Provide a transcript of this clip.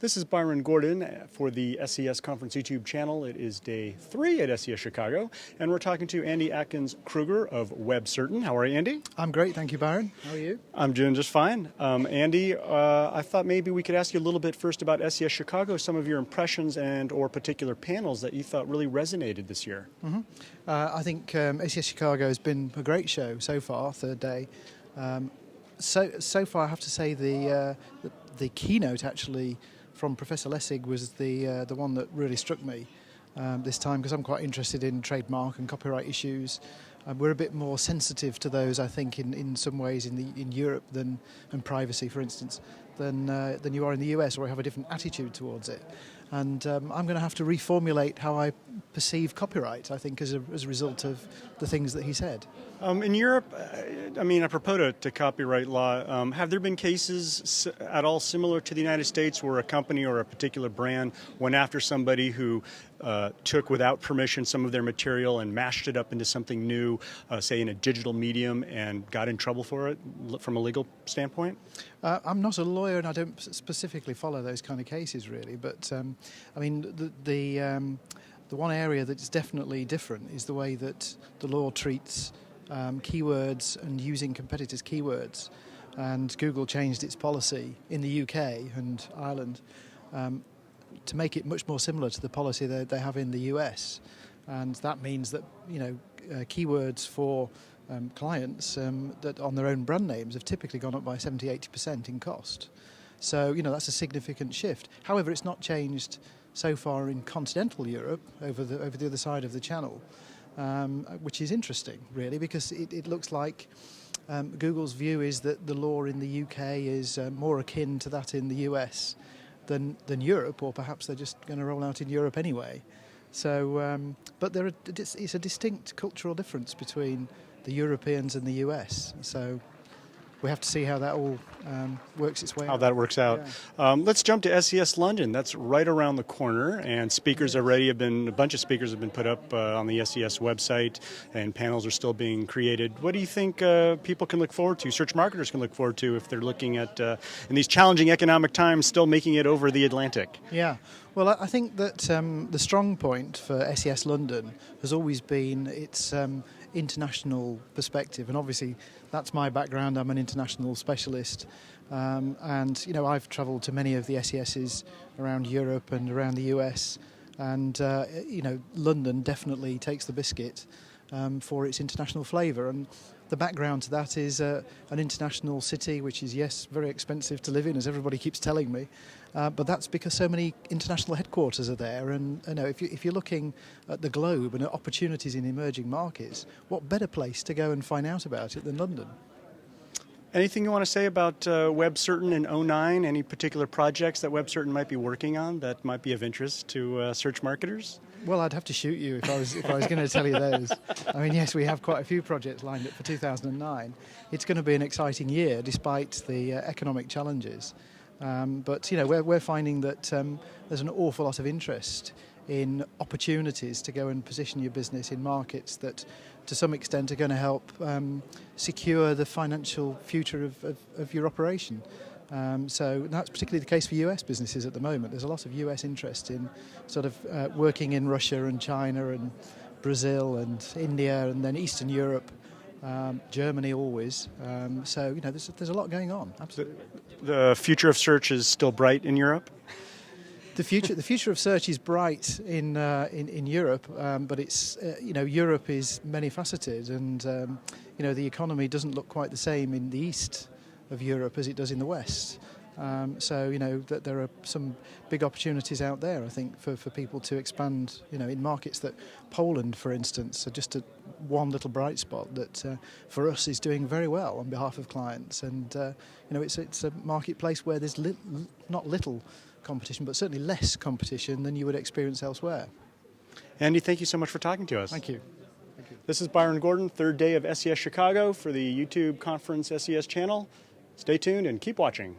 This is Byron Gordon for the SES Conference YouTube channel. It is day 3 at SES Chicago, and we're talking to Andy Atkins-Kruger of WebCertain. How are you, Andy? I'm great, thank you, Byron. How are you? I'm doing just fine. Andy, I thought maybe we could ask you a little bit first about SES Chicago, some of your impressions and or particular panels that you thought really resonated this year. I think SES Chicago has been a great show so far, third day. So far, I have to say the keynote actually from Professor Lessig was the one that really struck me this time, because I'm quite interested in trademark and copyright issues. We're a bit more sensitive to those, I think, in some ways in Europe and privacy, for instance, than you are in the US, where I have a different attitude towards it. And I'm going to have to reformulate how I perceive copyright, I think, as a result of the things that he said. In Europe, apropos to copyright law, have there been cases at all similar to the United States where a company or a particular brand went after somebody who took without permission some of their material and mashed it up into something new, say in a digital medium, and got in trouble for it from a legal standpoint? I'm not a lawyer and I don't specifically follow those kind of cases really, but the one area that's definitely different is the way that the law treats keywords and using competitors' keywords. And Google changed its policy in the UK and Ireland to make it much more similar to the policy they have in the US. And that means that keywords for clients that on their own brand names have typically gone up by 70-80% in cost. So that's a significant shift. However, it's not changed so far in continental Europe over the other side of the channel, which is interesting really, because it looks like Google's view is that the law in the UK is more akin to that in the US than Europe, or perhaps they're just going to roll out in Europe anyway. So, but it's a distinct cultural difference between the Europeans and the US. So we have to see how that all works its way out. How that works out. Yeah. Let's jump to SES London. That's right around the corner, and speakers already have been, a bunch of speakers have been put up on the SES website, and panels are still being created. What do you think people can look forward to, search marketers can look forward to, if they're looking at, in these challenging economic times, still making it over the Atlantic? Yeah. Well, I think that the strong point for SES London has always been its international perspective, and obviously that's my background. I'm an international specialist, and I've travelled to many of the SESs around Europe and around the US, and London definitely takes the biscuit for its international flavour. And the background to that is an international city, which is, yes, very expensive to live in, as everybody keeps telling me, but that's because so many international headquarters are there. And if you're looking at the globe and at opportunities in emerging markets, what better place to go and find out about it than London? Anything you want to say about WebCertain in 2009? Any particular projects that WebCertain might be working on that might be of interest to search marketers? Well, I'd have to shoot you if I was going to tell you those. I mean, yes, we have quite a few projects lined up for 2009. It's going to be an exciting year, despite the economic challenges. But we're finding that there's an awful lot of interest in opportunities to go and position your business in markets that, to some extent, are going to help secure the financial future of your operation. So that's particularly the case for US businesses at the moment. There's a lot of US interest in sort of working in Russia and China and Brazil and India, and then Eastern Europe, Germany always. So there's a lot going on. Absolutely. The future of search is still bright in Europe? The future of search is bright in Europe, but it's Europe is many faceted, and the economy doesn't look quite the same in the east of Europe as it does in the west. So that there are some big opportunities out there, I think, for people to expand in markets that Poland, for instance, are just one little bright spot that for us is doing very well on behalf of clients. And it's a marketplace where there's not little competition, but certainly less competition than you would experience elsewhere. Andy, thank you so much for talking to us. Thank you. This is Byron Gordon, third day of SES Chicago for the YouTube conference SES channel. Stay tuned and keep watching.